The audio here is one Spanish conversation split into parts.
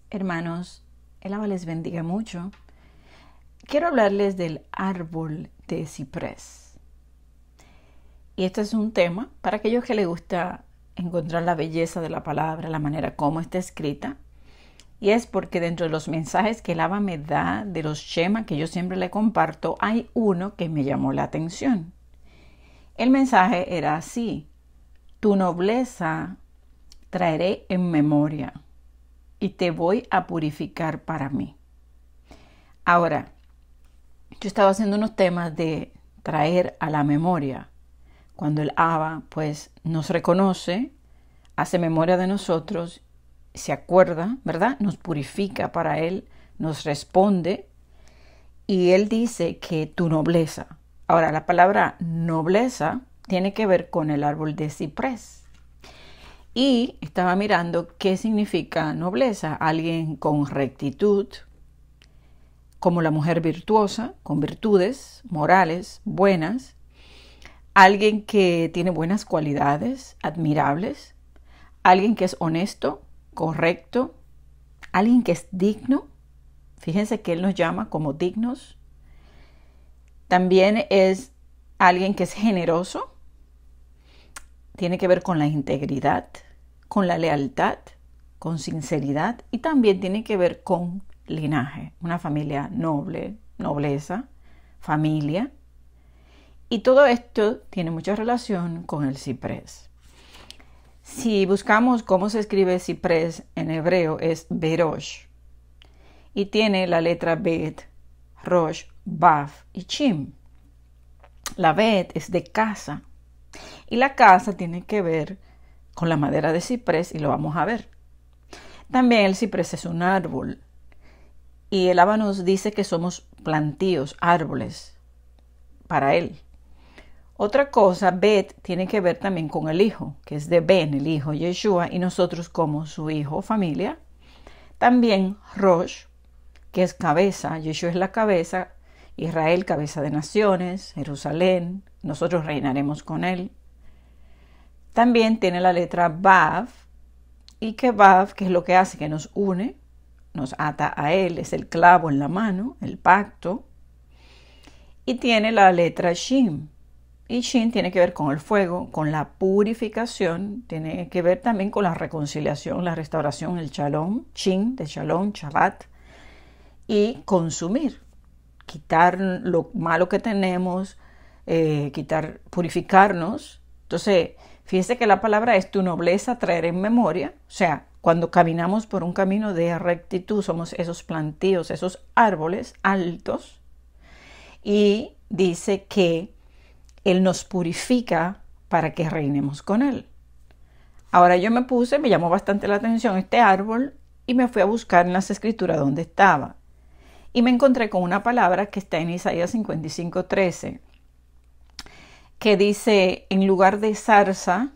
Hermanos, el Abba les bendiga mucho. Quiero hablarles del árbol de ciprés. Y este es un tema para aquellos que les gusta encontrar la belleza de la palabra, la manera como está escrita. Y es porque dentro de los mensajes que el Abba me da, de los Shema que yo siempre le comparto, hay uno que me llamó la atención. El mensaje era así: tu nobleza traeré en memoria y te voy a purificar para mí. Ahora, yo estaba haciendo unos temas de traer a la memoria. Cuando el Abba pues nos reconoce, hace memoria de nosotros, se acuerda, ¿verdad? Nos purifica para Él, nos responde y Él dice que tu nobleza. Ahora, la palabra nobleza tiene que ver con el árbol de ciprés. Y estaba mirando qué significa nobleza. Alguien con rectitud, como la mujer virtuosa, con virtudes morales buenas. Alguien que tiene buenas cualidades, admirables. Alguien que es honesto, correcto. Alguien que es digno. Fíjense que Él nos llama como dignos. También es alguien que es generoso. Tiene que ver con la integridad, con la lealtad, con sinceridad y también tiene que ver con linaje, una familia noble, nobleza, familia. Y todo esto tiene mucha relación con el ciprés. Si buscamos cómo se escribe ciprés en hebreo es berosh y tiene la letra bet, rosh, baf y chim. La bet es de casa y la casa tiene que ver con la madera de ciprés y lo vamos a ver. También el ciprés es un árbol y el Abba nos dice que somos plantíos, árboles para Él. Otra cosa, Bet, tiene que ver también con el hijo, que es de Ben, el hijo Yeshua, y nosotros como su hijo, familia. También Rosh, que es cabeza, Yeshua es la cabeza, Israel cabeza de naciones, Jerusalén, nosotros reinaremos con Él. También tiene la letra Vav, y que Vav, que es lo que hace, que nos une, nos ata a Él, es el clavo en la mano, el pacto. Y tiene la letra Shin, y Shin tiene que ver con el fuego, con la purificación, tiene que ver también con la reconciliación, la restauración, el shalom, Shin de shalom, Shabbat, y consumir, quitar lo malo que tenemos, purificarnos. Entonces, fíjese que la palabra es tu nobleza traer en memoria. O sea, cuando caminamos por un camino de rectitud, somos esos plantíos, esos árboles altos. Y dice que Él nos purifica para que reinemos con Él. Ahora yo me llamó bastante la atención este árbol y me fui a buscar en las escrituras dónde estaba. Y me encontré con una palabra que está en Isaías 55:13. Que dice, en lugar de zarza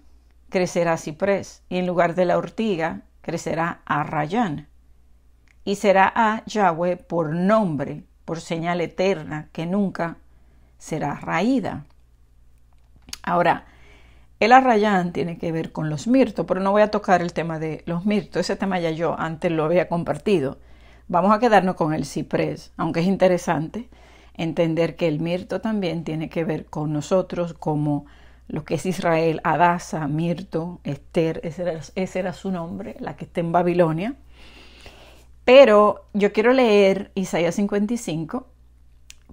crecerá ciprés, y en lugar de la ortiga crecerá arrayán. Y será a Yahweh por nombre, por señal eterna, que nunca será raída. Ahora, el arrayán tiene que ver con los mirtos, pero no voy a tocar el tema de los mirtos, ese tema ya yo antes lo había compartido. Vamos a quedarnos con el ciprés, aunque es interesante entender que el mirto también tiene que ver con nosotros, como lo que es Israel, Adasa, Mirto, Esther, ese era su nombre, la que está en Babilonia. Pero yo quiero leer Isaías 55,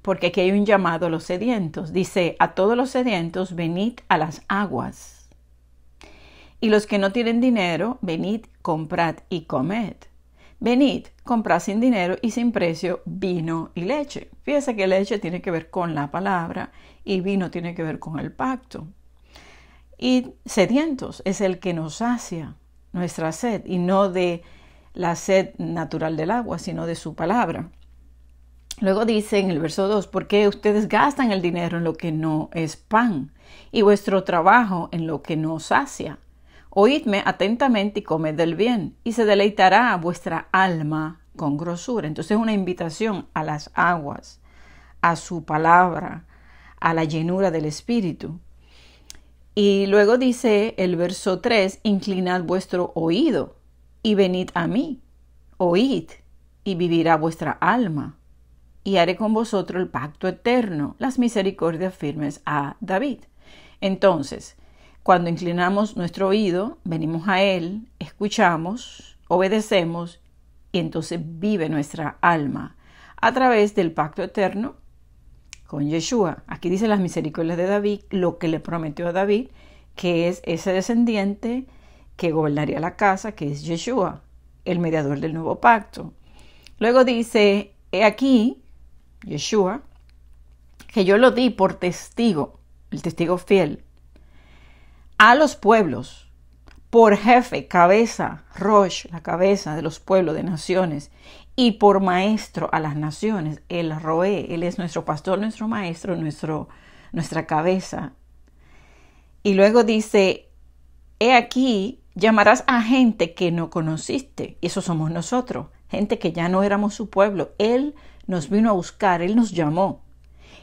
porque aquí hay un llamado a los sedientos. Dice, a todos los sedientos, venid a las aguas. Y los que no tienen dinero, venid, comprad y comed. Venid, comprad sin dinero y sin precio vino y leche. Fíjese que leche tiene que ver con la palabra y vino tiene que ver con el pacto. Y sedientos es el que nos sacia nuestra sed, y no de la sed natural del agua, sino de su palabra. Luego dice en el verso 2, porque ustedes gastan el dinero en lo que no es pan y vuestro trabajo en lo que no sacia. Oídme atentamente y comed del bien, y se deleitará vuestra alma con grosura. Entonces es una invitación a las aguas, a su palabra, a la llenura del Espíritu. Y luego dice el verso 3, inclinad vuestro oído y venid a mí. oíd y vivirá vuestra alma, y haré con vosotros el pacto eterno, las misericordias firmes a David. Entonces, cuando inclinamos nuestro oído, venimos a Él, escuchamos, obedecemos, y entonces vive nuestra alma a través del pacto eterno con Yeshua. Aquí dice las misericordias de David, lo que le prometió a David, que es ese descendiente que gobernaría la casa, que es Yeshua, el mediador del nuevo pacto. Luego dice, he aquí, Yeshua, que yo lo di por testigo, el testigo fiel, a los pueblos, por jefe, cabeza, Rosh, la cabeza de los pueblos, de naciones, y por maestro a las naciones, el Roé, él es nuestro pastor, nuestro maestro, nuestra cabeza. Y luego dice, he aquí, llamarás a gente que no conociste, y eso somos nosotros, gente que ya no éramos su pueblo. Él nos vino a buscar, Él nos llamó.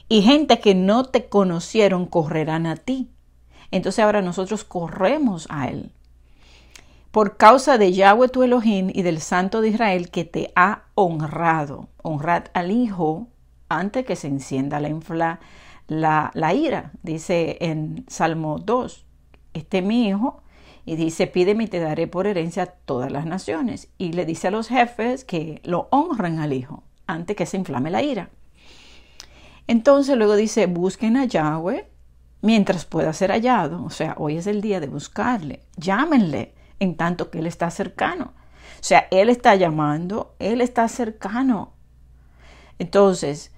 Y gente que no te conocieron correrán a ti. Entonces ahora nosotros corremos a Él. Por causa de Yahweh tu Elohim y del Santo de Israel que te ha honrado. Honrad al Hijo antes que se encienda la ira. Dice en Salmo 2, este es mi Hijo. Y dice, pídeme y te daré por herencia a todas las naciones. Y le dice a los jefes que lo honren al Hijo antes que se inflame la ira. Entonces luego dice, busquen a Yahweh mientras pueda ser hallado. O sea, hoy es el día de buscarle. Llámenle en tanto que Él está cercano. O sea, Él está llamando, Él está cercano. Entonces,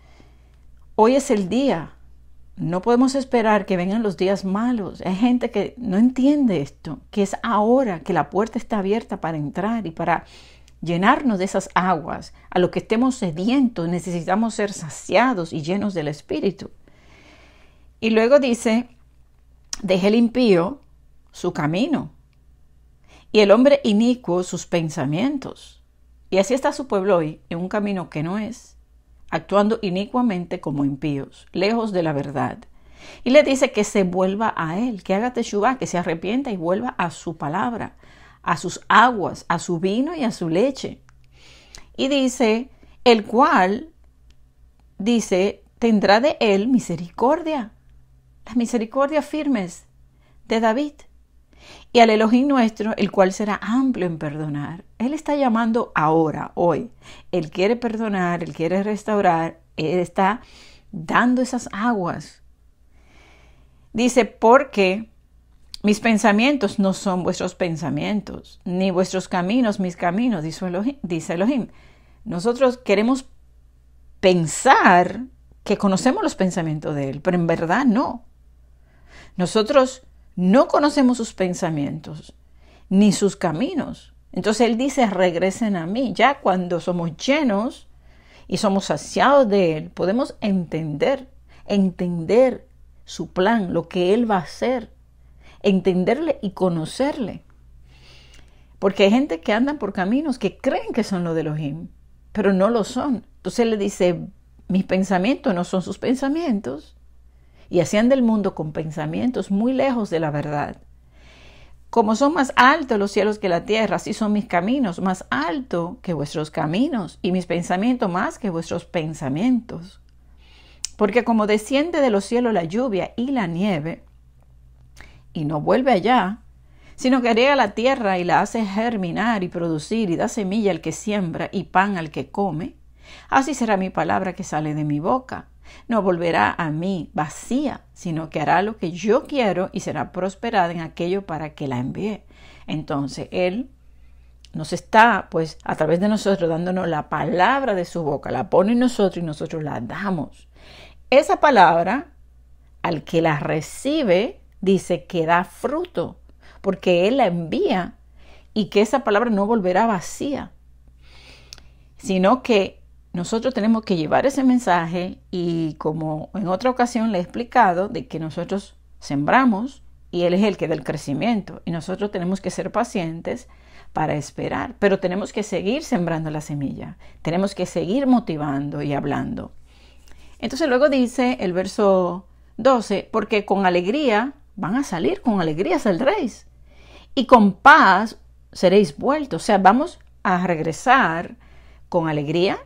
hoy es el día. No podemos esperar que vengan los días malos. Hay gente que no entiende esto, que es ahora que la puerta está abierta para entrar y para llenarnos de esas aguas. A lo que estemos sedientos, necesitamos ser saciados y llenos del Espíritu. Y luego dice, deje el impío su camino y el hombre inicuo sus pensamientos. Y así está su pueblo hoy, en un camino que no es, actuando inicuamente como impíos, lejos de la verdad. Y le dice que se vuelva a Él, que haga teshuvá, que se arrepienta y vuelva a su palabra, a sus aguas, a su vino y a su leche. Y dice, el cual, dice, tendrá de Él misericordia, las misericordias firmes de David. Y al Elohim nuestro, el cual será amplio en perdonar. Él está llamando ahora, hoy. Él quiere perdonar, Él quiere restaurar. Él está dando esas aguas. Dice, porque mis pensamientos no son vuestros pensamientos, ni vuestros caminos mis caminos, dice Elohim. Nosotros queremos pensar que conocemos los pensamientos de Él, pero en verdad no. Nosotros no conocemos sus pensamientos, ni sus caminos. Entonces Él dice, regresen a mí. Ya cuando somos llenos y somos saciados de Él, podemos entender su plan, lo que Él va a hacer, entenderle y conocerle. Porque hay gente que anda por caminos que creen que son los de Elohim, pero no lo son. Entonces Él le dice, mis pensamientos no son sus pensamientos. Y hacían del mundo con pensamientos muy lejos de la verdad. Como son más altos los cielos que la tierra, así son mis caminos más altos que vuestros caminos, y mis pensamientos más que vuestros pensamientos. Porque como desciende de los cielos la lluvia y la nieve, y no vuelve allá, sino que riega la tierra y la hace germinar y producir, y da semilla al que siembra y pan al que come, así será mi palabra que sale de mi boca. No volverá a mí vacía, sino que hará lo que yo quiero y será prosperada en aquello para que la envíe. Entonces Él nos está, pues, a través de nosotros, dándonos la palabra de su boca, la pone en nosotros y nosotros la damos. Esa palabra, al que la recibe, dice que da fruto, porque Él la envía y que esa palabra no volverá vacía, sino que nosotros tenemos que llevar ese mensaje, y como en otra ocasión le he explicado, de que nosotros sembramos y Él es el que da el crecimiento, y nosotros tenemos que ser pacientes para esperar, pero tenemos que seguir sembrando la semilla, tenemos que seguir motivando y hablando. Entonces luego dice el verso 12, porque con alegría van a salir, con alegría saldréis, y con paz seréis vueltos. O sea, vamos a regresar con alegría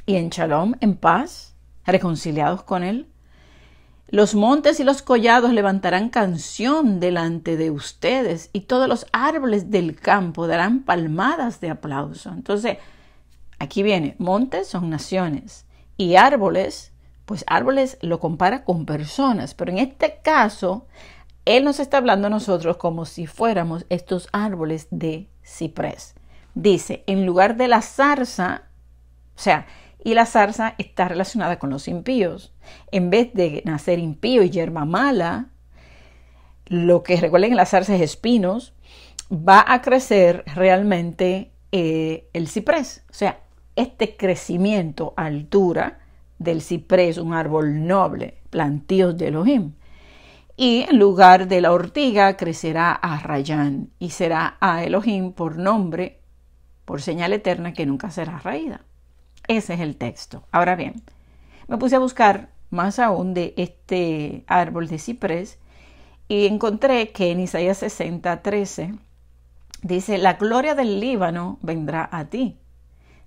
y en shalom, en paz, reconciliados con Él. Los montes y los collados levantarán canción delante de ustedes y todos los árboles del campo darán palmadas de aplauso. Entonces, aquí viene, montes son naciones y árboles, pues árboles lo compara con personas, pero en este caso, Él nos está hablando a nosotros como si fuéramos estos árboles de ciprés. Dice, en lugar de la zarza, o sea, y la zarza está relacionada con los impíos. En vez de nacer impío y hierba mala, lo que recuerden que la zarza es espinos, va a crecer realmente el ciprés. O sea, este crecimiento, altura del ciprés, un árbol noble, plantíos de Elohim. Y en lugar de la ortiga crecerá a Rayán y será a Elohim por nombre, por señal eterna que nunca será raída. Ese es el texto. Ahora bien, me puse a buscar más aún de este árbol de ciprés y encontré que en Isaías 60:13 dice, la gloria del Líbano vendrá a ti,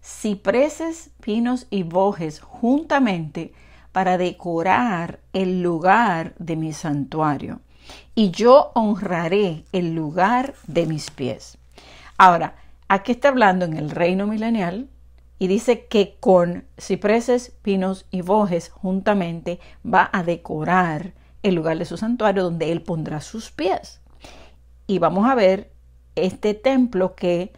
cipreses, pinos y bojes juntamente para decorar el lugar de mi santuario, y yo honraré el lugar de mis pies. Ahora, aquí está hablando en el reino milenial, y dice que con cipreses, pinos y bojes juntamente va a decorar el lugar de su santuario donde Él pondrá sus pies. Y vamos a ver este templo que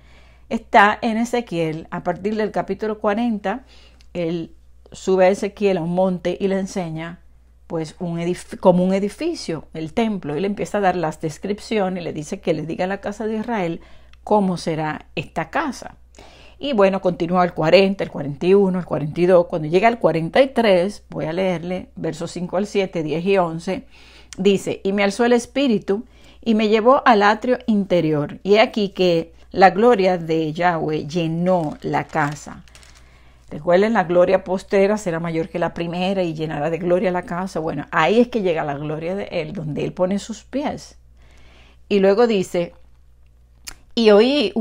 está en Ezequiel. A partir del capítulo 40, Él sube a Ezequiel a un monte y le enseña pues como un edificio, el templo. Y le empieza a dar las descripciones y le dice que le diga a la casa de Israel cómo será esta casa. Y bueno, continúa el 40, el 41, el 42. Cuando llega al 43, voy a leerle versos 5 al 7, 10 y 11. Dice, y me alzó el espíritu y me llevó al atrio interior. Y he aquí que la gloria de Yahweh llenó la casa. Recuerden, la gloria postrera será mayor que la primera y llenará de gloria la casa. Bueno, ahí es que llega la gloria de Él, donde Él pone sus pies. Y luego dice, y oí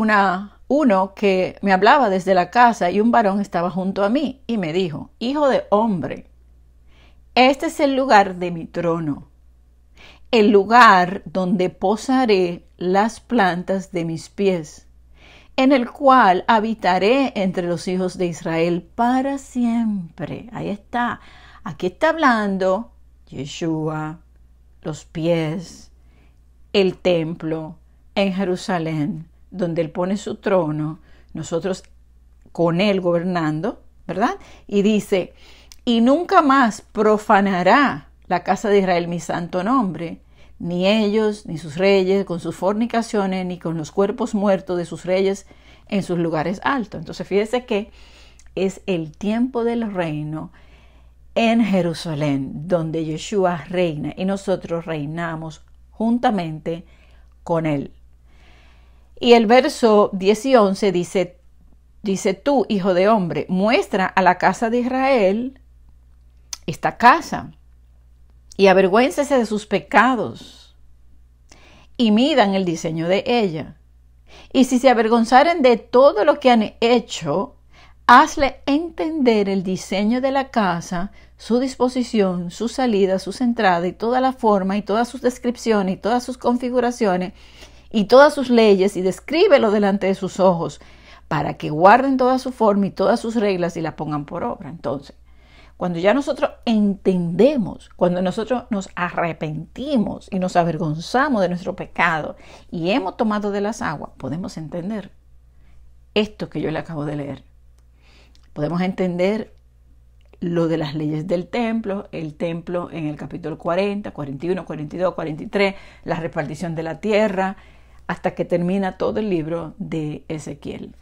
uno que me hablaba desde la casa y un varón estaba junto a mí y me dijo, hijo de hombre, este es el lugar de mi trono, el lugar donde posaré las plantas de mis pies, en el cual habitaré entre los hijos de Israel para siempre. Ahí está. Aquí está hablando Yeshua, los pies, el templo en Jerusalén, donde Él pone su trono, nosotros con Él gobernando, ¿verdad? Y dice, y nunca más profanará la casa de Israel mi santo nombre, ni ellos, ni sus reyes, con sus fornicaciones, ni con los cuerpos muertos de sus reyes en sus lugares altos. Entonces, fíjese que es el tiempo del reino en Jerusalén, donde Yeshua reina y nosotros reinamos juntamente con Él. Y el verso 10 y 11 dice tú, hijo de hombre, muestra a la casa de Israel esta casa y avergüéncese de sus pecados y midan el diseño de ella. Y si se avergonzaren de todo lo que han hecho, hazle entender el diseño de la casa, su disposición, su salida, sus entradas y toda la forma y todas sus descripciones y todas sus configuraciones y todas sus leyes, y descríbelo delante de sus ojos para que guarden toda su forma y todas sus reglas y la pongan por obra. Entonces, cuando ya nosotros entendemos, cuando nosotros nos arrepentimos y nos avergonzamos de nuestro pecado y hemos tomado de las aguas, podemos entender esto que yo le acabo de leer. Podemos entender lo de las leyes del templo, el templo en el capítulo 40, 41, 42, 43, la repartición de la tierra, hasta que termina todo el libro de Ezequiel.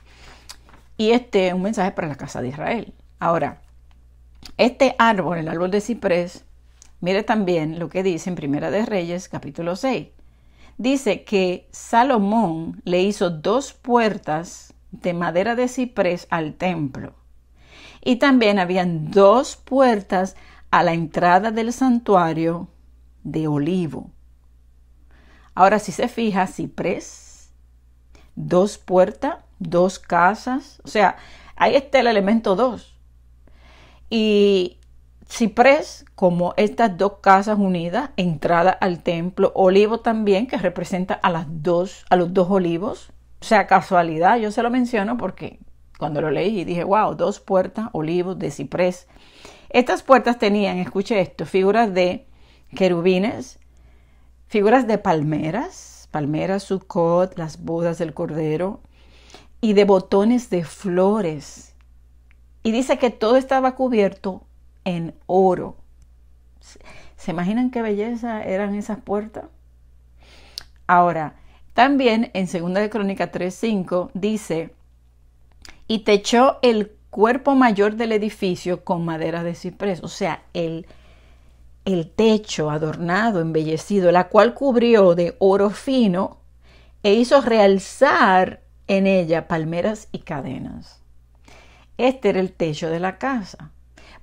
Y este es un mensaje para la casa de Israel. Ahora, este árbol, el árbol de ciprés, mire también lo que dice en Primera de Reyes, capítulo 6. Dice que Salomón le hizo 2 puertas de madera de ciprés al templo. Y también habían 2 puertas a la entrada del santuario de olivo. Ahora, si se fija, ciprés, 2 puertas 2 casas. O sea, ahí está el elemento 2. Y ciprés, como estas 2 casas unidas, entrada al templo. Olivo también, que representa a los 2 olivos. O sea, casualidad, yo se lo menciono porque cuando lo leí dije, wow, 2 puertas, olivos de ciprés. Estas puertas tenían, escuche esto, figuras de querubines, figuras de palmeras, Sucot, las bodas del Cordero, y de botones de flores. Y dice que todo estaba cubierto en oro. ¿Se imaginan qué belleza eran esas puertas? Ahora, también en 2 de Crónicas 3:5 dice, y techó el cuerpo mayor del edificio con madera de ciprés. O sea, el techo adornado, embellecido, la cual cubrió de oro fino e hizo realzar en ella palmeras y cadenas. Este era el techo de la casa.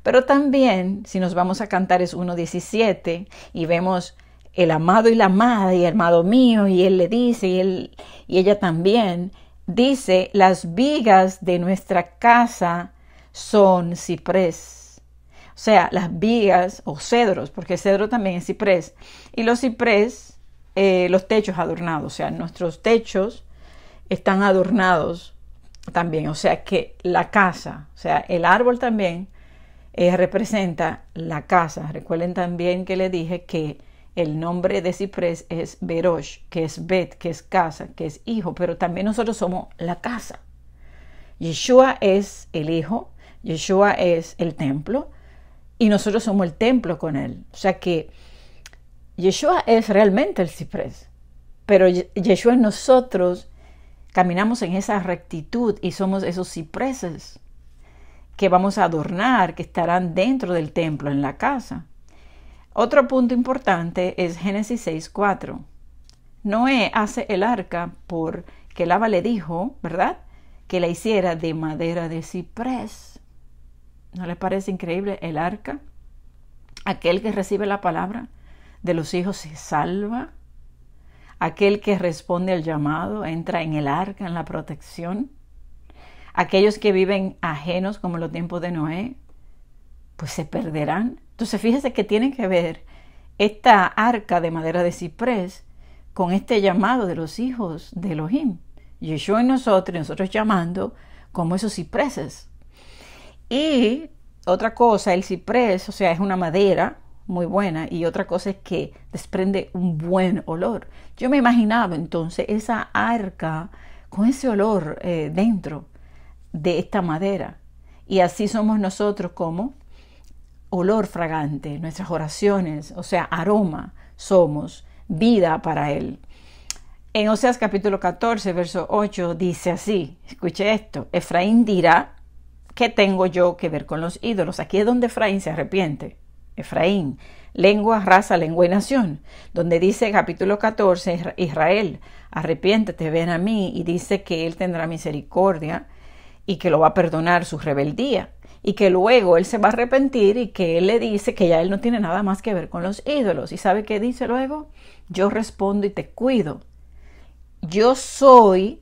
Pero también, si nos vamos a Cantares 1:17 y vemos el amado y la amada y el amado mío, y él le dice, y ella también, dice, las vigas de nuestra casa son ciprés. O sea, las vigas o cedros, porque cedro también es ciprés. Y los ciprés, los techos adornados, o sea, nuestros techos están adornados también. O sea, que la casa, o sea, el árbol también representa la casa. Recuerden también que le dije que el nombre de ciprés es Berosh, que es Bet, que es casa, que es hijo, pero también nosotros somos la casa. Yeshua es el hijo, Yeshua es el templo, y nosotros somos el templo con él. O sea que Yeshua es realmente el ciprés, pero Yeshua en nosotros caminamos en esa rectitud y somos esos cipreses que vamos a adornar, que estarán dentro del templo, en la casa. Otro punto importante es Génesis 6:4. Noé hace el arca porque Labán le dijo, ¿verdad?, que la hiciera de madera de ciprés. ¿No les parece increíble el arca? Aquel que recibe la palabra de los hijos se salva. Aquel que responde al llamado entra en el arca, en la protección. Aquellos que viven ajenos como en los tiempos de Noé, pues se perderán. Entonces fíjese que tiene que ver esta arca de madera de ciprés con este llamado de los hijos de Elohim. Yeshua en nosotros, y nosotros llamando como esos cipreses. Y otra cosa, el ciprés, o sea, es una madera muy buena, y otra cosa es que desprende un buen olor. Yo me imaginaba entonces esa arca con ese olor dentro de esta madera. Y así somos nosotros como olor fragante, nuestras oraciones, o sea, aroma, somos vida para él. En Oseas capítulo 14, verso 8, dice así, escuche esto, Efraín dirá, ¿qué tengo yo que ver con los ídolos? Aquí es donde Efraín se arrepiente. Efraín, lengua, raza, lengua y nación, donde dice capítulo 14, Israel, arrepiéntete, ven a mí, y dice que él tendrá misericordia y que lo va a perdonar su rebeldía, y que luego él se va a arrepentir, y que él le dice que ya él no tiene nada más que ver con los ídolos. ¿Y sabe qué dice luego? Yo respondo y te cuido. Yo soy,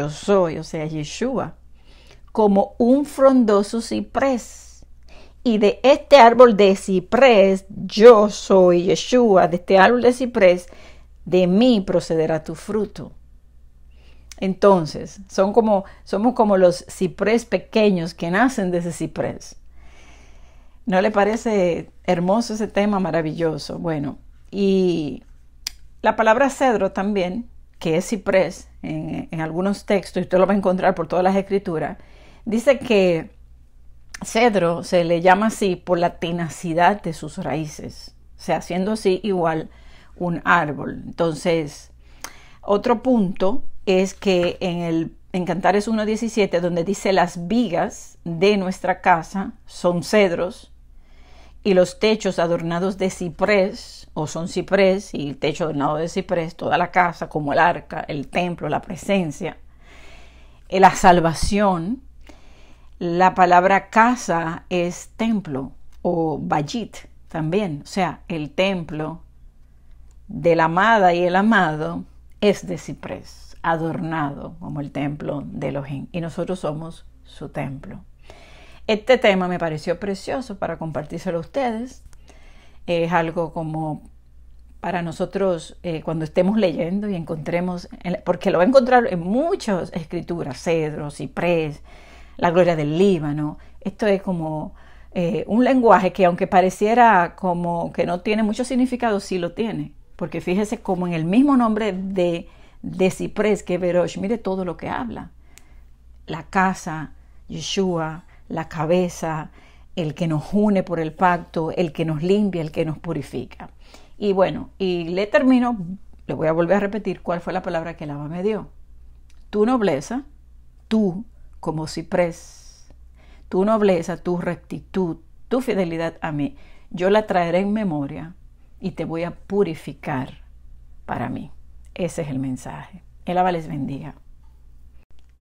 o sea, Yeshua, como un frondoso ciprés. Y de este árbol de ciprés, yo soy Yeshua, de este árbol de ciprés, de mí procederá tu fruto. Entonces, somos como los ciprés pequeños que nacen de ese ciprés. ¿No le parece hermoso ese tema maravilloso? Bueno, y la palabra cedro también, que es ciprés, en algunos textos, y usted lo va a encontrar por todas las escrituras, dice que cedro se le llama así por la tenacidad de sus raíces, o sea, siendo así igual un árbol. Entonces, otro punto es que en Cantares 1:17, donde dice las vigas de nuestra casa son cedros, y los techos adornados de ciprés, o son ciprés, y el techo adornado de ciprés, toda la casa, como el arca, el templo, la presencia, la salvación. La palabra casa es templo, o bayit también, o sea, el templo de la amada y el amado es de ciprés. adornado como el templo de Elohim, y nosotros somos su templo. Este tema me pareció precioso para compartírselo a ustedes. Es algo como para nosotros cuando estemos leyendo y encontremos, porque lo va a encontrar en muchas escrituras, cedro, ciprés, la gloria del Líbano. Esto es como un lenguaje que, aunque pareciera como que no tiene mucho significado, sí lo tiene, porque fíjese como en el mismo nombre de ciprés, que es Berosh, mire todo lo que habla: la casa, Yeshua, la cabeza, el que nos une por el pacto, el que nos limpia, el que nos purifica. Y bueno, y le voy a volver a repetir cuál fue la palabra que el Abba me dio. Tu nobleza, tú como ciprés, tu nobleza, tu rectitud, tu fidelidad a mí, yo la traeré en memoria y te voy a purificar para mí. Ese es el mensaje. El Abba les bendiga.